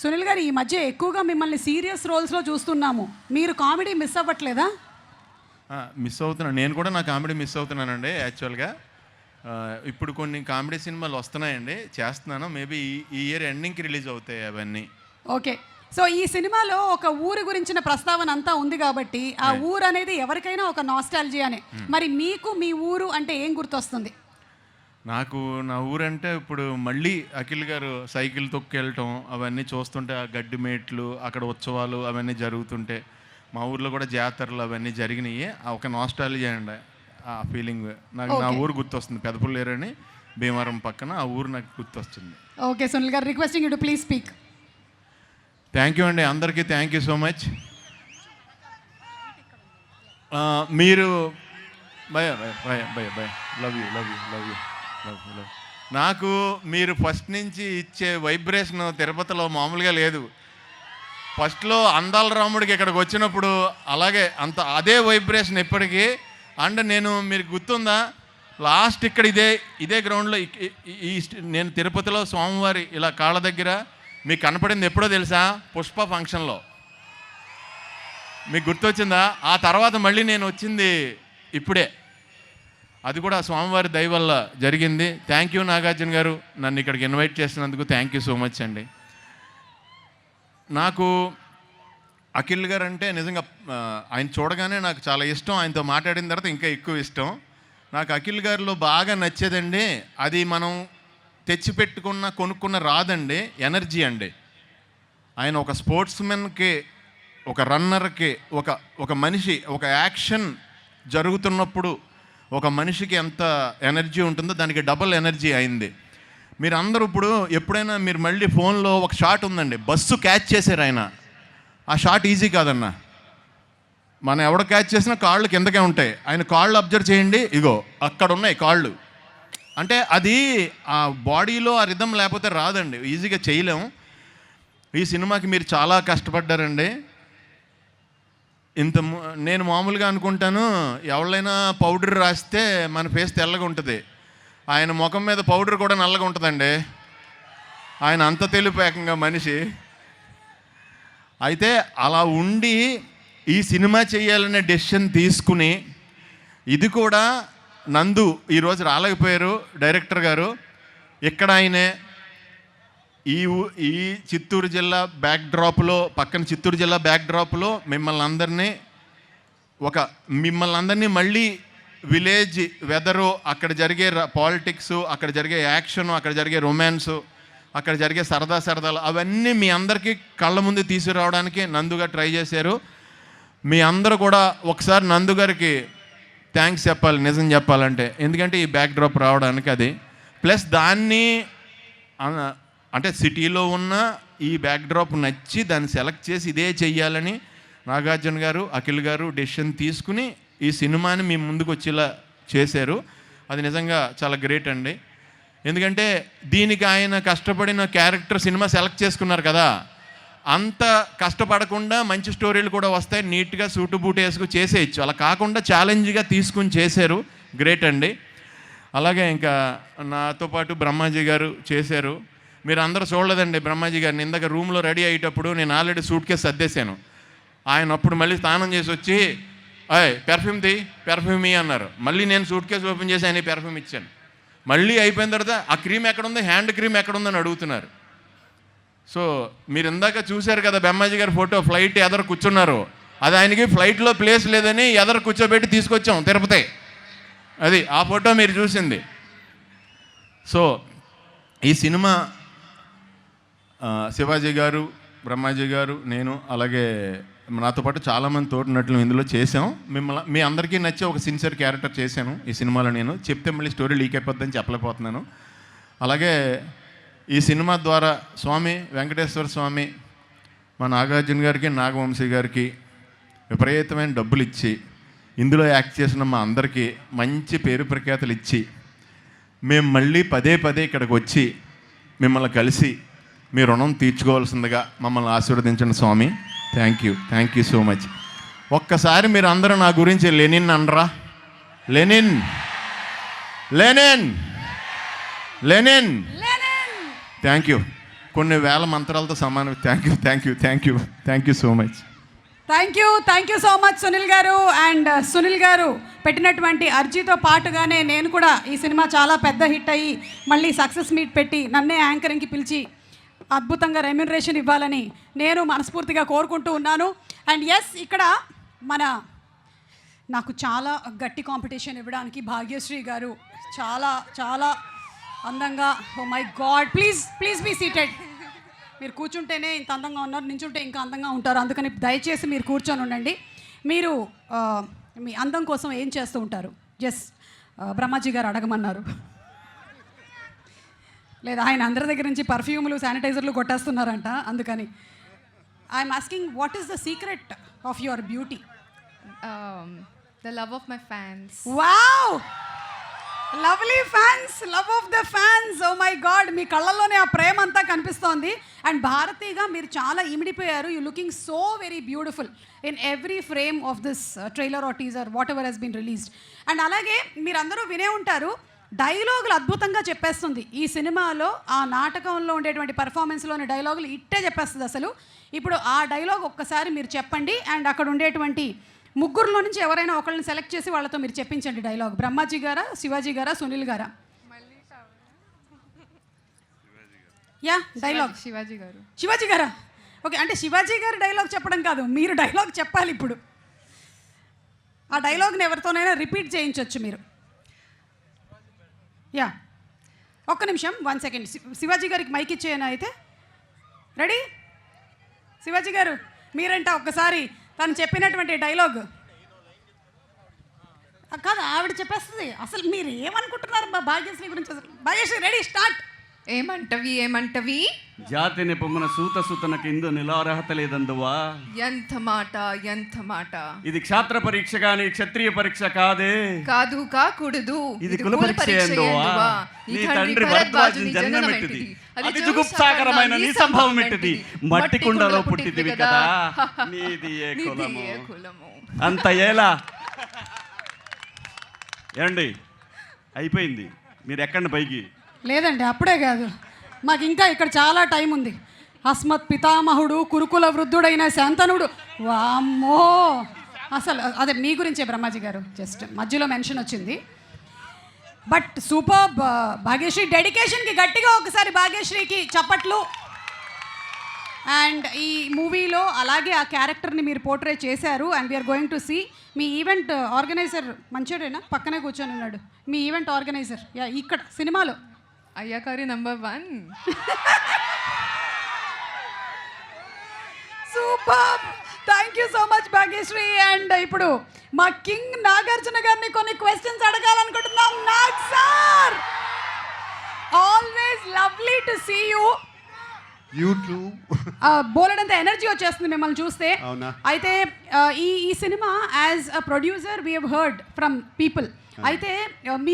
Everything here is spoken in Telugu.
సునీల్ గారు, ఈ మధ్య ఎక్కువగా మిమ్మల్ని సీరియస్ రోల్స్లో చూస్తున్నాము. మీరు కామెడీ మిస్ అవ్వట్లేదా? మిస్ అవుతున్నాను. నేను కూడా నా కామెడీ మిస్ అవుతున్నానండి. యాక్చువల్గా ఇప్పుడు కొన్ని కామెడీ సినిమాలు వస్తున్నాయండి, చేస్తున్నాను. మేబీ ఈ ఇయర్ ఎండింగ్కి రిలీజ్ అవుతాయి అవన్నీ. ఓకే. సో ఈ సినిమాలో ఒక ఊరు గురించిన ప్రస్తావన అంతా ఉంది కాబట్టి ఆ ఊరు అనేది ఎవరికైనా ఒక నాస్టాలజియానే. మరి మీకు మీ ఊరు అంటే ఏం గుర్తొస్తుంది? నాకు నా ఊరంటే ఇప్పుడు మళ్ళీ అఖిల్ గారు సైకిల్ తొక్కెళ్ళటం అవన్నీ చూస్తుంటే, ఆ గడ్డి మేట్లు, అక్కడ ఉత్సవాలు అవన్నీ జరుగుతుంటే, మా ఊర్లో కూడా జాతరలు అవన్నీ జరిగినాయి. ఒక నాస్టాలజీ అండి ఆ ఫీలింగ్. నాకు నా ఊరు గుర్తొస్తుంది. పెదపుల్లేరు అని భీమవరం పక్కన ఆ ఊరు నాకు గుర్తొస్తుంది. ఓకే సునీల్ గారు, requesting you to please speak. Thank you అండి, అందరికీ థ్యాంక్ యూ సో మచ్. మీరు by by by by love you love you love you love you love. నాకు మీరు ఫస్ట్ నుంచి ఇచ్చే వైబ్రేషన్ తిరుపతిలో మామూలుగా లేదు. ఫస్ట్లో అందాల రాముడికి ఇక్కడికి వచ్చినప్పుడు అలాగే అదే వైబ్రేషన్ ఎప్పటికీ. అండ్ మీరు గుర్తుందా, లాస్ట్ ఇక్కడ ఇదే గ్రౌండ్లో నేను తిరుపతిలో స్వామివారి ఇలా కాళ్ళ దగ్గర మీకు కనపడింది ఎప్పుడో తెలుసా? పుష్ప ఫంక్షన్లో. మీకు గుర్తొచ్చిందా? ఆ తర్వాత మళ్ళీ నేను వచ్చింది ఇప్పుడే. అది కూడా స్వామివారి దయ వల్ల జరిగింది. థ్యాంక్ యూ నాగార్జున గారు, నన్ను ఇక్కడికి ఇన్వైట్ చేసినందుకు థ్యాంక్ యూ సో మచ్ అండి. నాకు అఖిల్ గారు అంటే నిజంగా ఆయన చూడగానే నాకు చాలా ఇష్టం. ఆయనతో మాట్లాడిన తర్వాత ఇంకా ఎక్కువ ఇష్టం. నాకు అఖిల్ గారిలో బాగా నచ్చేదండి, అది మనం తెచ్చిపెట్టుకున్న కొనుక్కున్న రాదండి, ఎనర్జీ అండి. ఆయన ఒక స్పోర్ట్స్మెన్కి, ఒక రన్నర్కి, ఒక మనిషి, ఒక యాక్షన్ జరుగుతున్నప్పుడు ఒక మనిషికి ఎంత ఎనర్జీ ఉంటుందో దానికి డబుల్ ఎనర్జీ అయింది. మీరు అందరూ ఇప్పుడు ఎప్పుడైనా మీరు మళ్ళీ ఫోన్లో ఒక షాట్ ఉందండి, బస్సు క్యాచ్ చేశారు ఆయన. ఆ షాట్ ఈజీ కాదన్న. మనం ఎవడ క్యాచ్ చేసినా కాళ్ళు కిందకే ఉంటాయి. ఆయన కాళ్ళు అబ్జర్వ్ చేయండి, ఇగో అక్కడ ఉన్నాయి కాళ్ళు. అంటే అది ఆ బాడీలో ఆ రిథం లేకపోతే రాదండి, ఈజీగా చేయలేము. ఈ సినిమాకి మీరు చాలా కష్టపడ్డారండి. నేను మామూలుగా అనుకుంటాను, ఎవరైనా పౌడర్ రాస్తే మన ఫేస్ తెల్లగా ఉంటుంది, ఆయన ముఖం మీద పౌడర్ కూడా నల్లగా ఉంటుందండి. ఆయన అంత తెలివిపేకంగా మనిషి. అయితే అలా ఉండి ఈ సినిమా చేయాలనే డెసిషన్ తీసుకుని, ఇది కూడా నందు ఈరోజు రాలేకపోయారు డైరెక్టర్ గారు. ఇక్కడ ఆయనే ఈ చిత్తూరు జిల్లా బ్యాక్డ్రాప్లో, పక్కన చిత్తూరు జిల్లా బ్యాక్డ్రాప్లో మిమ్మల్ని అందరినీ మళ్ళీ విలేజ్ వెదరు, అక్కడ జరిగే పాలిటిక్స్, అక్కడ జరిగే యాక్షన్, అక్కడ జరిగే రొమాన్సు, అక్కడ జరిగే సరదాలు అవన్నీ మీ అందరికీ కళ్ళ ముందు తీసుకురావడానికి నందుగా ట్రై చేశారు. మీ అందరూ కూడా ఒకసారి నందు గారికి థ్యాంక్స్ చెప్పాలి, నిజం చెప్పాలంటే. ఎందుకంటే ఈ బ్యాక్డ్రాప్ రావడానికి అది ప్లస్ దాన్ని అంటే సిటీలో ఉన్న ఈ బ్యాక్డ్రాప్ నచ్చి దాన్ని సెలెక్ట్ చేసి ఇదే చెయ్యాలని నాగార్జున గారు, అఖిల్ గారు డెసిషన్ తీసుకుని ఈ సినిమాని మీ ముందుకు వచ్చేలా చేశారు. అది నిజంగా చాలా గ్రేట్ అండి. ఎందుకంటే దీనికి ఆయన కష్టపడిన క్యారెక్టర్ సినిమా సెలెక్ట్ చేసుకున్నారు కదా, అంత కష్టపడకుండా మంచి స్టోరీలు కూడా వస్తాయి, నీట్గా సూటు బూటు వేసుకు చేసేయచ్చు. అలా కాకుండా ఛాలెంజ్గా తీసుకుని చేశారు, గ్రేట్ అండి. అలాగే ఇంకా నాతో పాటు బ్రహ్మాజీ గారు చేశారు. మీరు అందరూ చూడలేదండి బ్రహ్మాజీ గారిని. ఇందాక రూమ్లో రెడీ అయ్యేటప్పుడు నేను ఆల్రెడీ సూట్ కేసు సర్దేశాను. ఆయన అప్పుడు మళ్ళీ స్నానం చేసి వచ్చి పెర్ఫ్యూమ్ అన్నారు. మళ్ళీ నేను సూట్ కేసు ఓపెన్ చేసి ఆయన పెర్ఫ్యూమ్ ఇచ్చాను. మళ్ళీ అయిపోయిన తర్వాత ఆ క్రీమ్ ఎక్కడుంది, హ్యాండ్ క్రీమ్ ఎక్కడుందని అడుగుతున్నారు. సో మీరు ఇందాక చూశారు కదా బ్రహ్మాజీ గారి ఫోటో, ఫ్లైట్ ఎదరు కూర్చున్నారు. అది ఆయనకి ఫ్లైట్లో ప్లేస్ లేదని ఎదరు కూర్చోబెట్టి తీసుకొచ్చాం తిరుపతి. అది ఆ ఫోటో మీరు చూసింది. సో ఈ సినిమా శివాజీ గారు, బ్రహ్మాజీ గారు, నేను, అలాగే నాతో పాటు చాలామంది తోటి నటులు ఇందులో చేసాం. మీ అందరికీ నచ్చే ఒక సిన్సియర్ క్యారెక్టర్ చేశాను ఈ సినిమాలో. నేను చెప్తే మళ్ళీ స్టోరీ లీక్ అయిపోద్దని చెప్పలేకపోతున్నాను. అలాగే ఈ సినిమా ద్వారా స్వామి వెంకటేశ్వర స్వామి మా నాగార్జున గారికి, నాగవంశీ గారికి విపరీతమైన డబ్బులు ఇచ్చి ఇందులో యాక్ట్ చేసిన మా అందరికీ మంచి పేరు ప్రఖ్యాతులు ఇచ్చి మేము మళ్ళీ పదే ఇక్కడికి వచ్చి మిమ్మల్ని కలిసి మీ రుణం తీర్చుకోవాల్సిందిగా మమ్మల్ని ఆశీర్వదించండి స్వామి. Thank you so much. ఒక్కసారి మీరు అందరూ నా గురించి లెనిన్ అనరా? Lenin Lenin Lenin. Thank you. కొన్ని వేల మంత్రాలతో సమానం. Thank you so much. Thank you so much Sunil గారు. అండ్ సునీల్ గారు పెట్టినటువంటి అర్జీతో పాటుగానే నేను కూడా ఈ సినిమా చాలా పెద్ద హిట్ అయ్యి మళ్ళీ సక్సెస్ మీట్ పెట్టి నన్నే యాంకరింగ్కి పిలిచి అద్భుతంగా రెమ్యూనరేషన్ ఇవ్వాలని నేను మనస్ఫూర్తిగా కోరుకుంటూ ఉన్నాను. అండ్ ఎస్, ఇక్కడ నాకు చాలా గట్టి కాంపిటీషన్ ఇవ్వడానికి భాగ్యశ్రీ గారు చాలా చాలా అందంగా, oh my God, please be seated. మీరు కూర్చుంటేనే ఇంత అందంగా ఉన్నారు, నించుంటే ఇంకా అందంగా ఉంటారు, అందుకని దయచేసి మీరు కూర్చొని ఉండండి. మీరు మీ అందం కోసం ఏం చేస్తూ ఉంటారు? బ్రహ్మాజీ గారు అడగమన్నారు. లేదా ఆయన అందరి దగ్గర నుంచి పర్ఫ్యూమ్లు శానిటైజర్లు కొట్టేస్తున్నారంట, అందుకని I'm asking what is the secret of your beauty? The love of my fans. Wow, lovely fans, love of the fans. Oh my god, మీ కళ్ళల్లోనే ఆ ప్రేమ అంతా కనిపిస్తోంది. అండ్ భారతీగా మీరు చాలా ఇమిడిపోయారు. You looking so very beautiful in every frame of this trailer or teaser whatever has been released. And అలాగే మీరందరూ వినే ఉంటారు, డైలాగులు అద్భుతంగా చెప్పేస్తుంది ఈ సినిమాలో. ఆ నాటకంలో ఉండేటువంటి పర్ఫార్మెన్స్లోని డైలాగులు ఇట్టే చెప్పేస్తుంది అసలు. ఇప్పుడు ఆ డైలాగ్ ఒక్కసారి మీరు చెప్పండి, అండ్ అక్కడ ఉండేటువంటి ముగ్గురులో నుంచి ఎవరైనా ఒకళ్ళని సెలెక్ట్ చేసి వాళ్ళతో మీరు చెప్పించండి డైలాగ్. బ్రహ్మాజీ గారా, శివాజీ గారా, సునీల్ గారా? యా, డైలాగ్ శివాజీ గారా? ఓకే, అంటే శివాజీ గారు డైలాగ్ చెప్పడం కాదు, మీరు డైలాగ్ చెప్పాలి ఇప్పుడు. ఆ డైలాగ్ని ఎవరితోనైనా రిపీట్ చేయించవచ్చు మీరు. యా, ఒక్క నిమిషం, 1 సెకండ్. శివాజీ గారికి మైక్ ఇచ్చేయనా అయితే? రెడీ? శివాజీ గారు మీరంట ఒక్కసారి తను చెప్పినటువంటి డైలాగ్. కాదు, ఆవిడ చెప్పేస్తుంది. అసలు మీరు ఏమనుకుంటున్నారు భాగ్యశ్రీ గురించి? అసలు భాగ్యశ్రీ, రెడీ, స్టార్ట్. ఏమంటవి? జాతిని పొమ్మన సూతనకి ఇందు నిలార్హత లేదందువా. ఎంత మాట. ఇది క్షాత్ర పరీక్ష గాని క్షత్రియ పరీక్ష కాదే. కాదు, కాకూడదు. ఇది కుల పరీక్ష ఎందువా. నీ తండ్రి భరద్వాజుని జన్మమెట్టిది, అది జుగుప్సాకరమైన నీ సంభవం ఎట్టిది. మట్టి కుండలో పుట్టిదివి కదా, నీది ఏ కులము. అంత ఏలా ఏమండి, అయిపోయింది. మీరు ఎక్కండి పైకి. లేదండి, అప్పుడే కాదు, మాకు ఇంకా ఇక్కడ చాలా టైం ఉంది. అస్మత్ పితామహుడు కురుకుల వృద్ధుడైన శాంతనుడు. వామ్మో, అసలు అదే మీ గురించే బ్రహ్మాజీ గారు, జస్ట్ మధ్యలో మెన్షన్ వచ్చింది. But super. భాగ్యశ్రీ డెడికేషన్కి గట్టిగా ఒకసారి భాగ్యశ్రీకి చప్పట్లు. అండ్ ఈ మూవీలో అలాగే ఆ క్యారెక్టర్ని మీరు పోర్ట్రే చేశారు. And we're going to see. మీ ఈవెంట్ ఆర్గనైజర్ మంచోడేనా? పక్కనే కూర్చొని ఉన్నాడు మీ ఈవెంట్ ఆర్గనైజర్. యా, ఇక్కడ సినిమాలో అయ్యాకారి number 1. Super, thank you so much Bhagyashree. And ఇప్పుడు మా కింగ్ నాగార్జున గారిని కొన్ని క్వశ్చన్స్ అడగాలనుకుంటున్నాం. Nag sir, always lovely to see you. బోలెడంత ఎనర్జీ వచ్చేస్తుంది మిమ్మల్ని చూస్తే. అయితే ఈ సినిమా as a producer we have heard from people. అయితే మీ